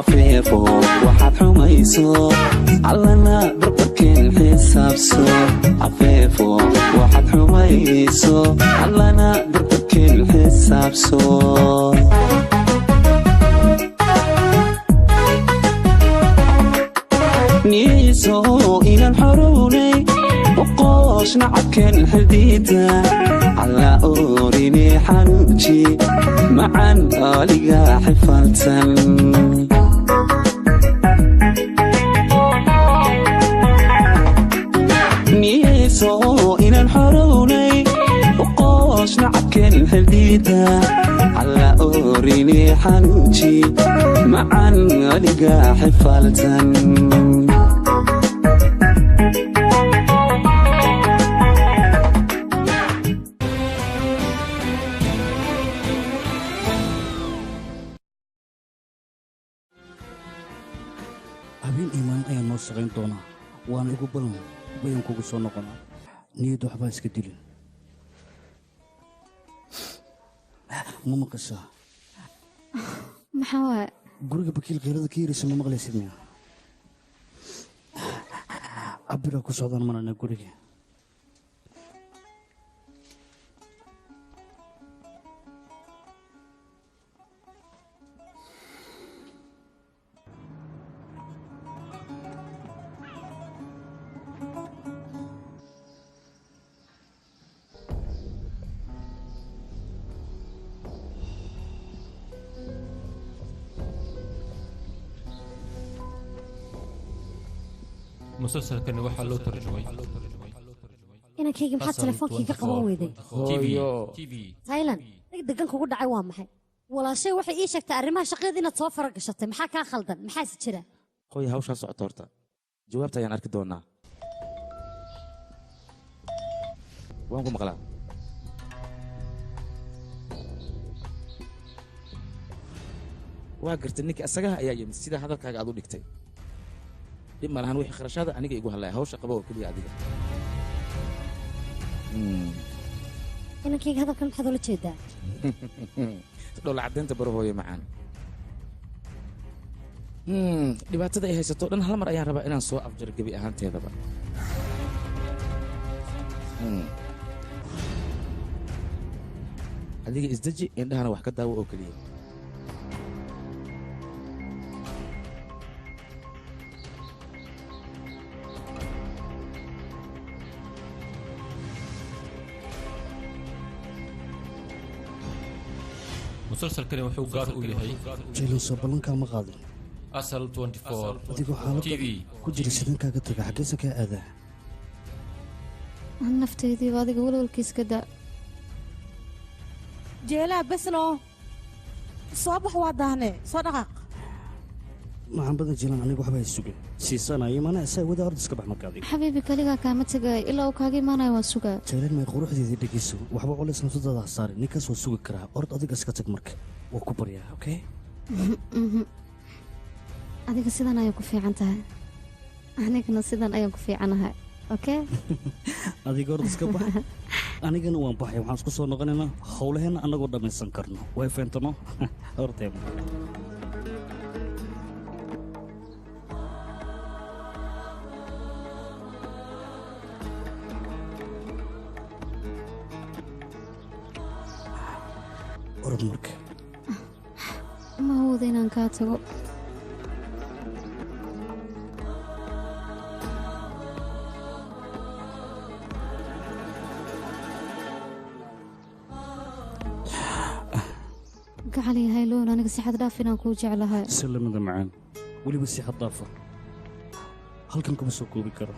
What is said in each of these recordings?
عفيفو وحد حميسو علنا بربكين حسابسو عفيفو وحد حميسو علنا بربكين حسابسو نيسو إلى الحروني وقوش نعكن حديدة على أوريني حنجي معن ألقى حفلتن نيسو إلى الحروني وقوش نعكن حديدة على أوريني حنجي معن ألقى حفلتن shaqayn doona waan ugu balan bayan kugu soo noqona niyad waxba iska dilin ma maqashaa maxaa waay guriga bakiil qeyrada ka yiraysa ma maqlaysid miya cabira ku socdaan manana guriga مسلسل كان واحد لو ترجمي أنا كيجي محط تلفونك قبوا ويدي تي في تايلاند دقن كوجو دعي waa maxay wala shay waxa ii sheegtay arrimaha shaqada inaad soo fara gashatay maxaa ka khaldan maxaa is jira qoy hawsha socoto horta jawaabta ayaan arki doonaa waan ku maqlaa waa gartay ninka asagaha ayaa yimid sida hadalkaaga aad u dhigtay dib malahan wixii kharashada aniga igu halay hawsha qabo oo kaliya adiga ina kayga hadalkan maxaad ula jeedaa dhowl cadeynta barahooyo macaan dhibaatada ay haysato dhan hal mar ayaan rabaa inaan soo afjar gebi ahaanteedaba adiga isdeji indhahana wax ka daawo oo keliya مسلسل كان وحو قار ويهي جيلو soo ballanka ma qaadin أسل 24 adigoo xaaladda ku jira sidankaaga taga xaggeesa kaa aadaa aan nafteedii adiga walwalkiis ka daa jeelaa baslo soo bax waa daahne soo dhaqaaq maxaan badan jilan aniga waxba hay sugin siisanaya mana isaa wada orda iska bax marka adiga xabiibi kaligaa kaama tagay ilaa uu kaaga imaanayo waan sugaa jaylan may quruxdeedii dhegeyso waxba culays nafsadaada ha saarin ninkaas waa sugi karaa ord adiga iska tag marka waa ku baryaa okay adiga sidan ayaan ku fiican tahay anigana sidan ayaan ku fiicanahay okay adiga orda iska bax anigana waan baxay waxaan isku soo noqonaynaa howlaheena annagoo dhammaysan karno way feentano horteema orod marka ma awooda inaan kaa tago gacal yahay loon aniga si xad dhaaf inaan kuu jeclahay salamada macaan weliba si xad dhaafa halkan kuma soo koobi karo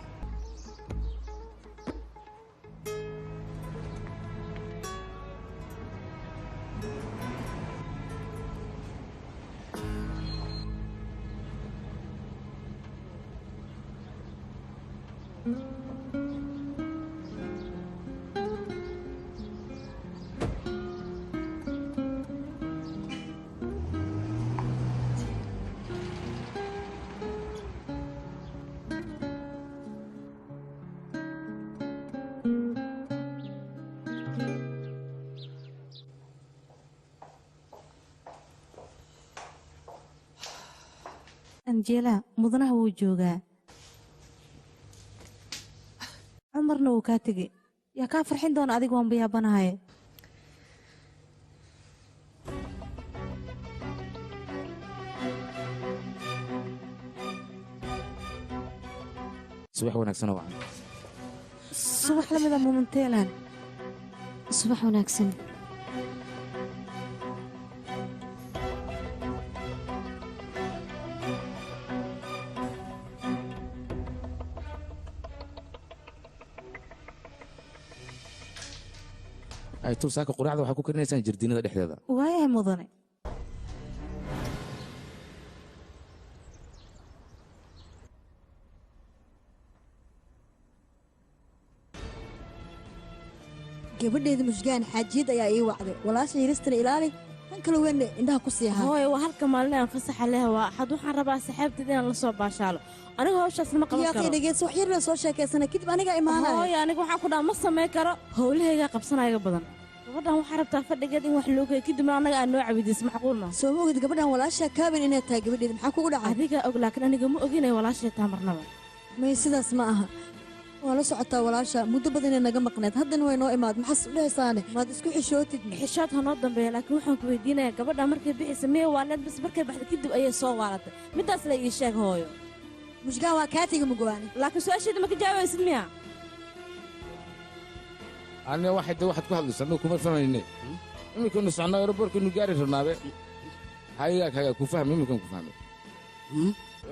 anjeela mudanaha wuu joogaa cumarna wuu kaa tegey yaa kaa farxin doona adiga waan bayaabanahay subax wanaagsan oo wacan subax la mida muumanteelan subax wanaagsan ay tuu saaka quraacda waxaa ku karinaysaan jardiinada dhexdeeda waayahay mudane gabadheeda mushgaan xaajiyad ayaa ii wacday walaasha yiristana ilaali tan kale weyne indhaha ku sii ahaa hooye waa halka maalin aan fasaxa leh waa xad waxaan rabaa saxaabteed inaan la soo baashaalo aniga hawshaas ma qaban karo yaa dhegeyso wax yar la soo sheekaysana kadib aniga imaanaya hooye aniga waxaan ku dhaha ma samayn karo howlahayga qabsanaya badan gabadhan waxaa rabtaa fadhigeed in wax loo geeyo kadibna annaga aan noo cawidiis macquulna soo ma ogid gabadhan walaasha kaaban inay tahay gabadheeda maxaa kugu dhacay adiga og laakiin aniga ma oginay walaashay taa marnaba may sidaas ma aha waa la socotaa walaasha muddo badanee naga maqneed haddana way noo imaad maxaas u dhehaysaane maad isku xishootid xishood ha noo dambeeya laakiin waxaan ku weydiinayaa gabadha markay bixisa miya waaneed bas markay baxda kadib ayay soo waalatay middaas la ii sheeg hooyo mushgaan waa kaatiga mugowaane laakiin su-aasheeda ma ka jawaabaysid miya aniga waxaad ku hadlaysa anigu kuma fahmayne iminkanu socnaa aeroboortkanu gaari rabnaabe hayaag ku fahmay iminkan ku fahmay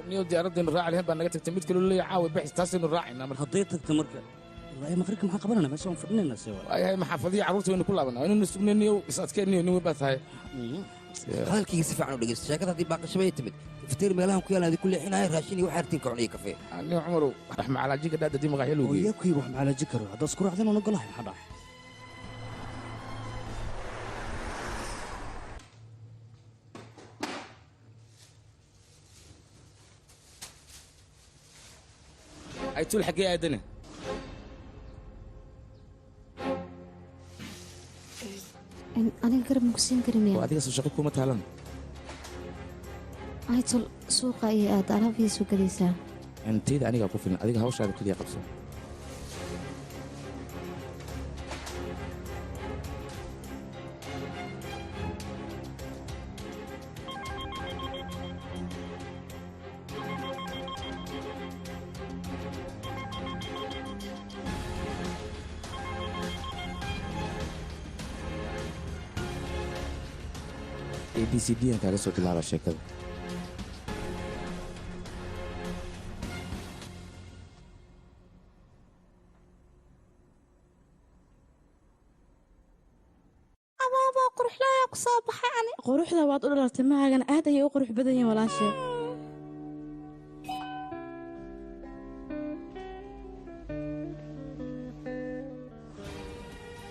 niyo diyaaradaynu raaci lahayn baa naga tagtay mid kaloo leeya caawa baxis taasaynu raacaynaa marka hadday tagta marka ilaa maqribka maxaan qabanana meesha waan fadhinaynaa se waayahay maxaafadiya carruurta waynu ku laabanaa inaynu sugnayniyo is adkeenniyo nin weyn baa tahay hadalkayga si fiican u dhegeysto sheekada haddii baaqashabay timid iftiir meelahan ku yaalaan ku leexinaya raashin iyo waxaa artiin kacun iyo kafee aniga cumarow wax macalaajiga dhaad haddii maqaaxyo loo geeyo yakuy wax macalaaji karo haddaad isku raacdeen oona golahay maxaa dhahay ay tuul xaggee aadane aniga garab maku siin kari oo miya adiga soo shaqo kuma taalan aytol suuqa iyo aad alaabtii soo gadaysaa tayda anigaa ku filan adiga hawshaada keliya qabso abcd aan kaaga soo bilaaba sheekada abaabaa quruxlaayaa ku soo baxay ani quruxda waad u dhalartay mahaagana aad ayay u qurux badan yihin walaashee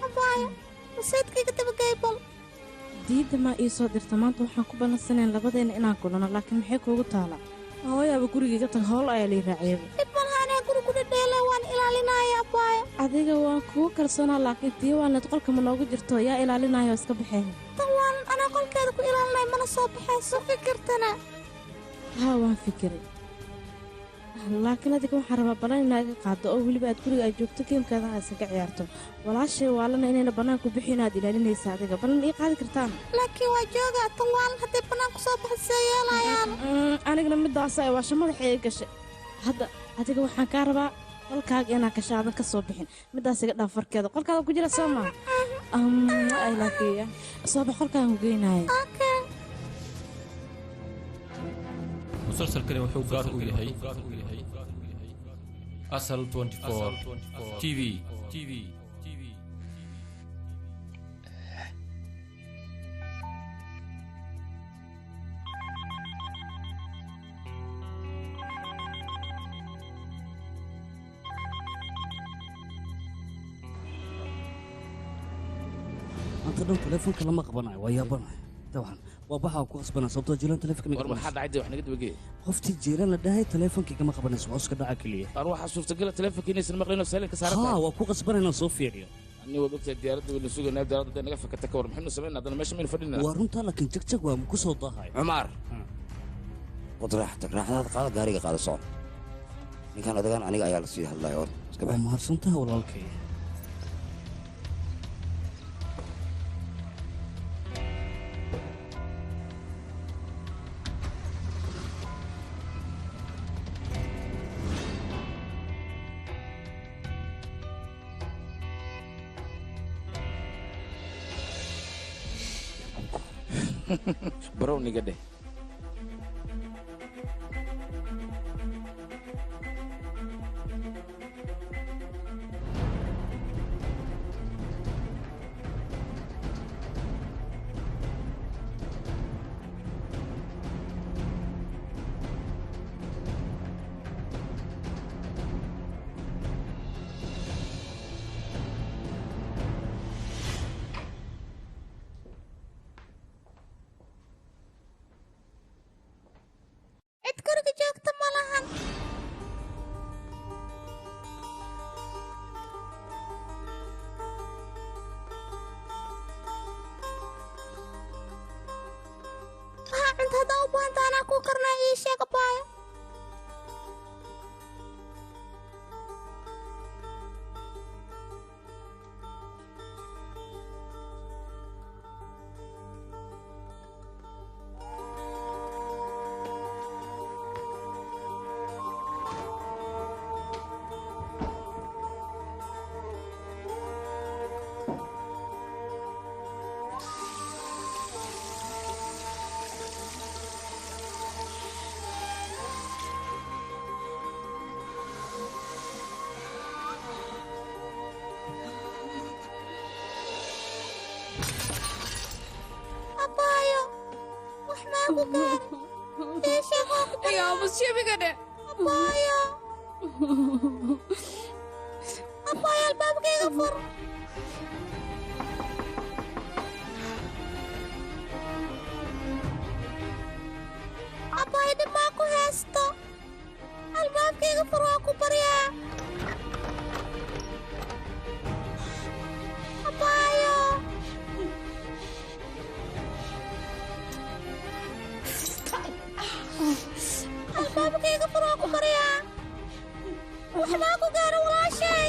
abaayo masaydkayga dabagaybal diidda maa ii soo dirta maanta waxaan ku ballansanayn labadeenna inaan kulano laakiin maxay kuugu taala hooyaaba gurigayga tag howl ayaa lii raaciyaba dhib malaha anaa guri ku dhadheele waan ilaalinaya abaayo adiga waan kugu kalsoonaa laakiin diiwaanleed qolka ma noogu jirto yaa ilaalinaya oo iska baxeen tan waan anaa qolkeeda ku ilaalinay mana soo baxayso fikirtana haa waan fikiray laakiin adiga waxaan rabaa ballan inaaga qaado oo weliba aad guriga ay joogto geemkaadana aysan ka ciyaarto walaashay waalana inayna bannaanku bixin aad ilaalinaysa adiga ballan ii qaadi kartaan laakiin waa joogaa tan waalan hadday bannaanku soo baxasee yeelayaan anigana middaasa ay waasha madaxa ii gashay hadda adiga waxaan kaa rabaa qolkaaga inaan gasha aadan ka soo bixin middaas iga dhaaf farkeeda qolkaada ku jira soo maa ay laakiya soo bax qolkaagan ku geynaayo musalsalkani wuxuu gaar u yahay asal 24 tv maanta dhan telefoonka lama qabanayo waa yaabanayo dabcan waa baxaa ku qasbanaa sababtoo jiilan telefoonka war maxaa dhacay dee wax naga dabageey qoftii jiilan la dhahay telefoonka kama qabanayso waa iska dhaca keliya war waxaa suurtagala telefoonka inaysan maqlaynoo saalinka saaran haa tahay waa ku qasbanaynaa soo fiiriyo aniga waad ogtahay diyaaradda waynu sugaynaa diyaaradda hadday naga fakata ka war maxaynu samaynaa haddana meesha maynu fadhinaa waa runtaa laakiin jagjag waa ku soo daahay cumar wadraaxtag raaxadaada qaada gaariga qaada socod ninkan odagaan aniga ayaa la sii hadlaya or iska waa bax mahadsantaha walaalkay barow niga dheh cid guriga joogta ma lahan waxaa cunta haddaa u baahanta anaa kuu karnaa ii sheeg abaayo abaayo wax maagu gaari ii sheeg oo ku يا مصيبة كده abaayo abaayo albaabkayga fur abaayo dhib maa ku heesto albaabkayga fur waa ku baryaa abaayo albaabkayga fur waa ku baryaa wax maa ku gaaro walaashay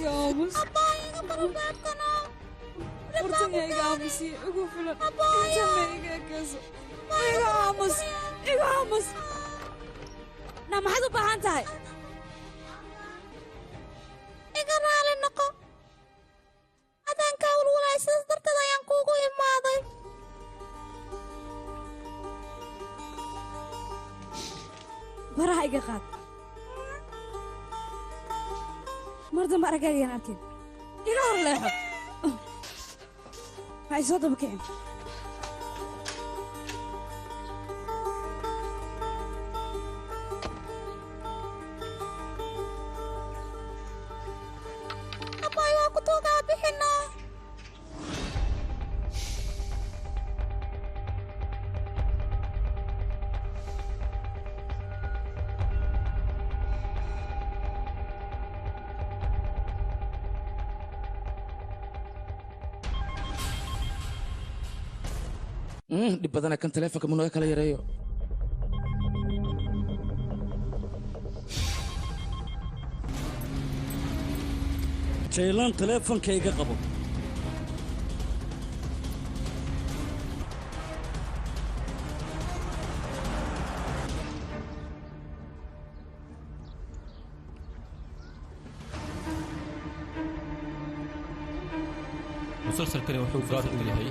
يا مص abaayo iga bar albaabkana ورتني يا عمسي أقول فلان abaayo سمي يا كذا يا عمس يا عمس na maxaad u baahan tahay iga raali noqo adaan kaa walwalaay sidaas darteed ayaan kuugu imaaday baraha iga qaad mar dambe araggaagayaan arkin iga hor leexo ha isoo daba kicin abaayo waa ku toogaa bixinaa dhib badana kan taleefonka munaga kala yareeyo jaylaan taleefonka iga qabo مسلسلكani wuxuu gaar u yahay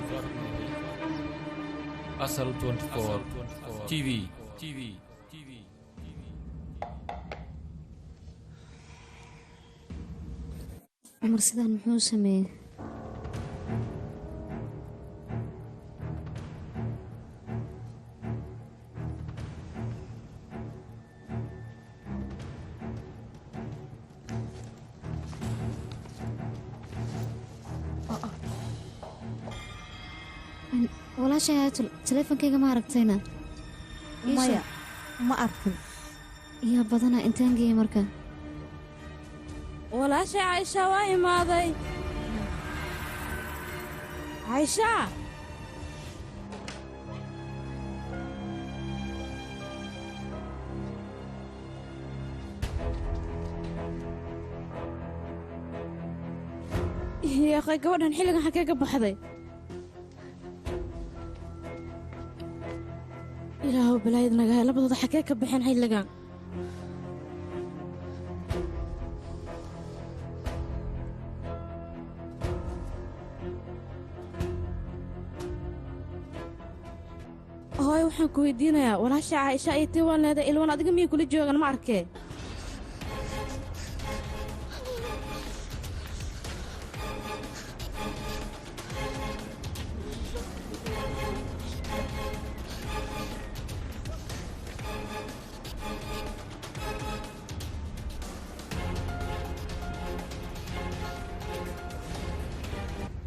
asal 24 TV cumar sidaan muxuu sameeyey walaashay haatul taleefonkayga ma aragtayna maya ma arkin yaa badana intaan geeyey marka walaashay caaisha waa imaaday عايشة يا أخي قبلنا حلقة حكاكة بحذي إلهو بلايدنا قال لبضة حكاكة بحين حلقة هاي waxaan ku weydiinayaa walaasha Caaisha ay tii waan leedahay ilwan adiga miyay kula joogan ma arkay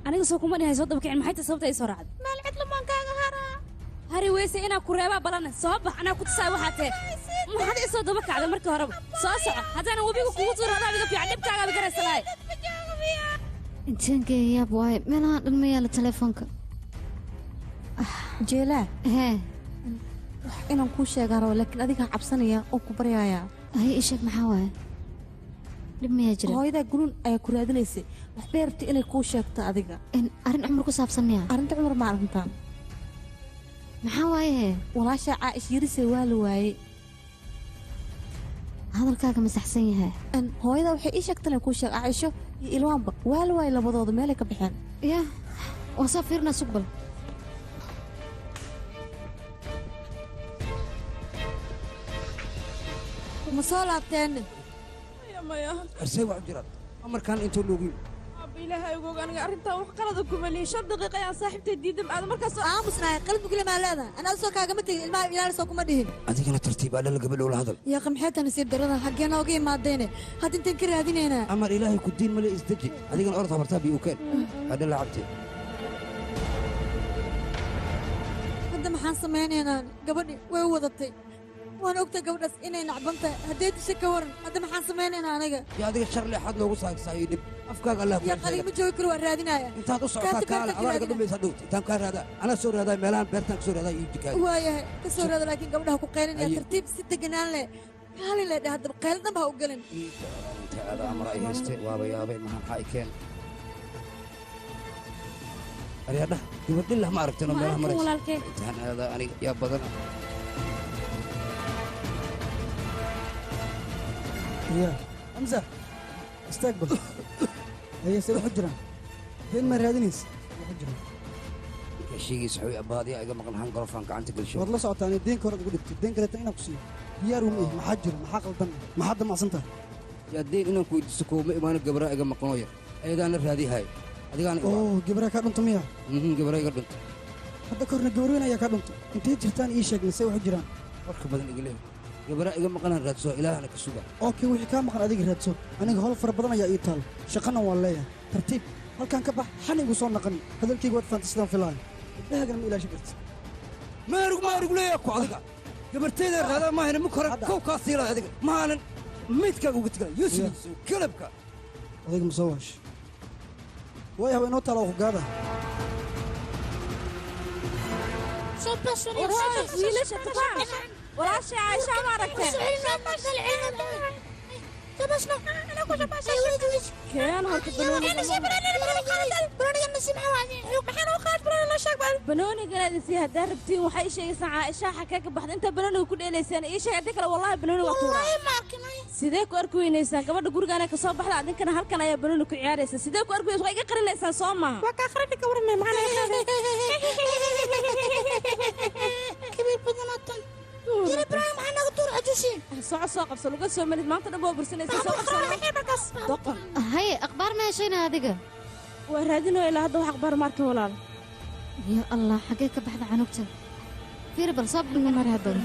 aniga soo kuma dhahay soo dabkicin maxay tahay sababta ay soo raacday maal cid lamaan kaaga haraa hari weyse inaa ku reebaa balana soo bax anaa ku tusaay waxaa tee maxaad ii soo daba kacda markii horeba soo soco haddaanan webiga kugu tuuro adaa iga fiican dhibkaagaaba garaysalahay intaan geeyayaab waaye meelaha dhan ma yaala telefoonka jeelaa hee wax inaan kuu sheegaa rabo laakiin adigaa cabsanaya oo ku baryaaya hay ii sheeg maxaa waaye dhib mayaa jira hooyadaa gunuun ayaa ku raadinaysay waxbay rabtay inay kuu sheegto adiga arrin cumar ku saabsan miya arrinta cumar ma arrintaan maxaa waaye walaashaa caa'ish yarisay waa la waayey hadalkaaga masaxsan yahay hooyadaa waxay ii sheegtay inay kuu sheeg caaisho iyo ilwaanba waa la waayey labadooda meelay ka baxeen ya waa soo fiirinaa sugbal ma soo laabteen maya arsay wax jiraan amarkaan intuu loogu abba ilaahay ugu aniga arrintan wax qalada kuma lihi 5 daqiiqo ayaan saaxiibtay diidan aad markaas aamusnaay qalbi kule maa leedahay anaa soo kaagama tegin ilmaha ilaalisoo kuma dhihin adigana tartiib aa lala gabadhow la hadal yaa qamxeeta nasiib darada xaggee nooga imaadeene hadda intaan ka raadinaynaa amar ilaahay ku diin male isdeji adigana orod habartaa bii u keen hadha la cabtee hadda maxaan samaynaynaa gabadhi way wadatay waan ogtay gabadhaas inay nacban tahay haddee disha ka waran hadda maxaan samaynaynaa aniga yaa adiga sharli axad loogu saagsaayay dhib afkaaga allah yaa qaliga ma joogi karo waan raadinaya intaad u socotaa kaale adaa iga dhumaysaa dhowta intaan kaa raadaa anaa soo raadaa meelahan beertaan ka soo raadaa iyo jikaaga waayahay ka soo raada laakiin gabadhaha ku qaylinaya tartiib si deganaan leh kaali leh dheh haddaba qayl dhanba ha u gelin inta aada amra ay hayste waaba yaabay maxaa ay keen aryadhah gabadhillah ma aragtano meelaha maraysa intaan aadaa aniga yaa badan يا امزح استقبل هي سيروح حجرة فين ما رادنيس حجرة شيء سحوي أبادي أيقا مقن هان قرفان كعنتك الشو والله صعتاني الدين كرة قلت الدين كرة تأينا قصي ديارهم إيه محجر محاقل دم محد ما عصمتها يا الدين إنهم كويت سكو مئمان القبراء أيقا مقنوية أيضا نرف هذه هاي أديقان أوه قبراء كارنتم تمية قبراء كارنتم هذا كورنا قبرونا يا كارنتم انت جرتان إيشك نسوي حجران ورك بدن إقليه قبراء أيقا مقن رادسو إله أنا كسوبة أوكي وحي كان مقن أديق رادسو أنا هول فربضنا يا إيطال شقنا والله ترتيب هل كان كبح حني وصول نقني هذا الكي قوات فانتسلام في اللاين لا قلم إلى شكرت ما يرق ليه أكو عدقا قبرتين هذا ما هنا مكرر كوكا سيلا هذيك ما أنا ميتك وقلت يوسف كلبك هذيك مسواش ويا هو نوتا لو قاعدة ويلش التفاح ولا شيء عايشة ما ركبت كان بنوني قال فيها دربتي وحي شيء ساعة إشاعة حكاك بحد أنت بنوني وكل إنسان إيش هذيك والله بنوني وطورة سيدك أركوي إنسان قبل جورج أنا كصاب بحد عندك أنا هالكنا يا بنوني كعيار إنسان سيدك أركوي شوي قرن إنسان صامة وكأخرتك ورمي معنا كبير بدناتن يا إبراهيم أنا قطور عجوشين ساقف سلوك سومريد ما أنت نبغى برسنة ساقف هاي أخبار ما شينا هذيك وهرادينه إلى هذا أخبار مارك ولا يا الله حقيقة بحث عن وقتها في ربل صاب من مرة هذول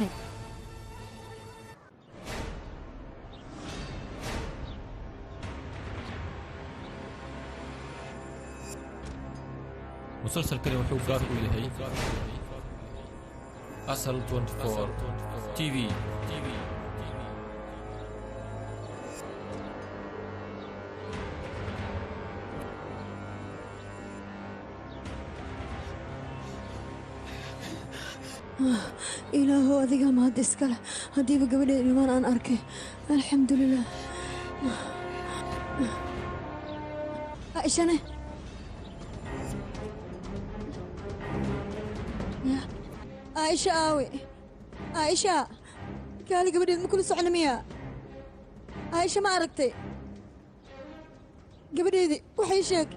مسلسل كريم وحوق قارئ إلهي أسهل 24 تي في ilaahow adiga mahad iskale haddiiba gabadheeda ilmaan aan arkay alxamdulilah aishane aisha aawe aisha kaali gabadheed ma kula socona miya aisha ma aragtay gabadheedii waxay sheeg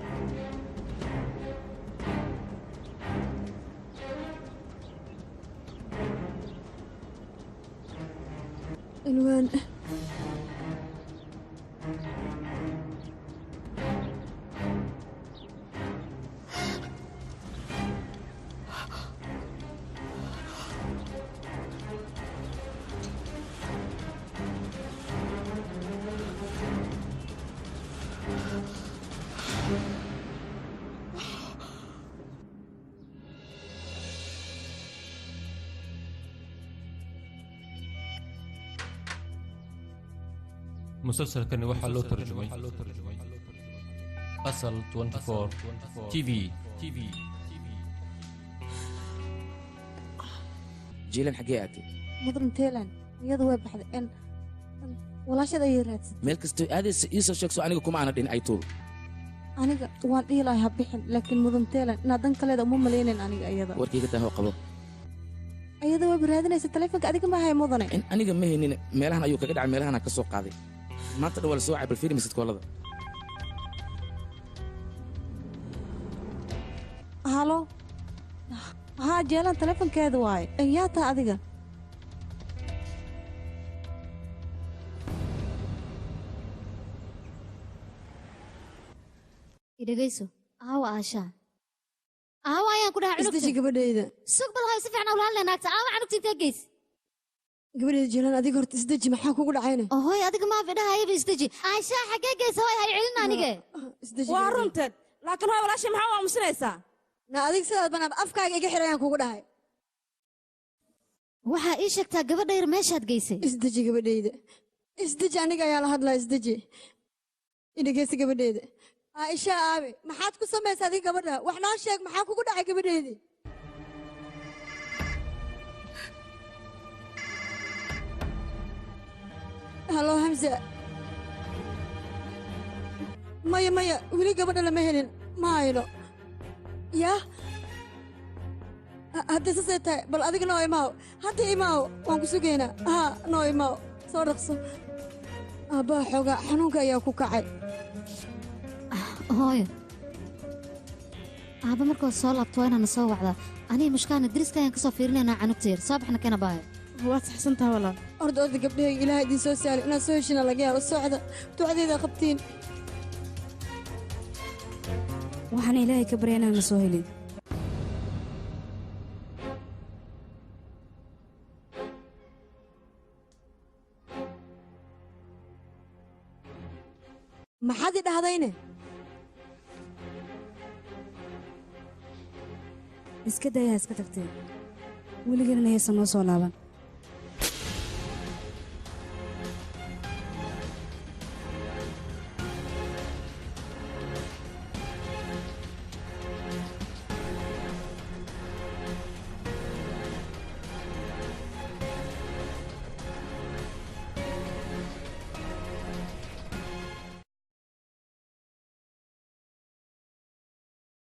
ilwaan مسلسلكني waxaa loo tarjumay asal 24 TV jiilan xagee aatay mudran teelan iyada way baxday walaashada ay raadsan meel kastoo aadaysa ii soo sheegso aniga kuma aana dhin ay tuul aniga waan dhihi lahay ha bixin laakiin mudan teelan inaad dan kaleeda uma malaynayn aniga iyada warkayga taahoo qabo iyada way baraadinaysa taleefanka adiga ma hay mudane in aniga ma haynin meelahan ayuu kaga dhacay meelahan ka soo qaaday maanta dhan waa la soo wacay bal fiiri misid koolada halo haa jeelan taleefankeeda waaye yaa taa adiga idhegayso aawa aashaa aawa ayaan ku dhahay isdeji gabadhayda sug bal hay si fiican ula hadlay naagta aawa canugta intee geys gabadheeda jeelan adiga horta isdeji maxaa kugu dhacayna ohoy adiga maa fidhahayaba isdeji aashaa xaggee geysa hoy hay celin anige waa runteed laakiin hoy walaashay maxaa u aamusinaysaa na adiga sidaad banaab afkaaga iga xirayaan kugu dhahay waxaa ii sheegtaa gabadha yar meeshaad geysay isdeji gabadhayda isdeji aniga ayaa la hadlaa isdeji idhegeysa gabadheeda caaisha aabe maxaad ku samaysa adiga gabadha wax noo sheeg maxaa kugu dhacay gabadheedii halo hamza maya maya weli gabadha lama helin ma hayno yaa hadday sasay tahay bal adiga noo imaaw hadda imaaw waan ku sugaynaa haa noo imaaw soo dhaqso aabbaha xoogaa xanuunka ayaa ku kacay hooyo aabba markoo soo laabto waa inaana soo wacdaa aniga mushkaana deriska ayaan ka soo fiirinaynaa canugta yar soo baxna kana baayo waad saxsantaha walaal orda orda gabdhahayga ilaaha idiin soo saali inaad soo heshina laga yaabo socda ducadeeda qabtiin waxaan ilaahay ka barya inaana soo helin maxaad i dhahdayne iska dayaa iska tagtee weligeena haysan noo soo laaban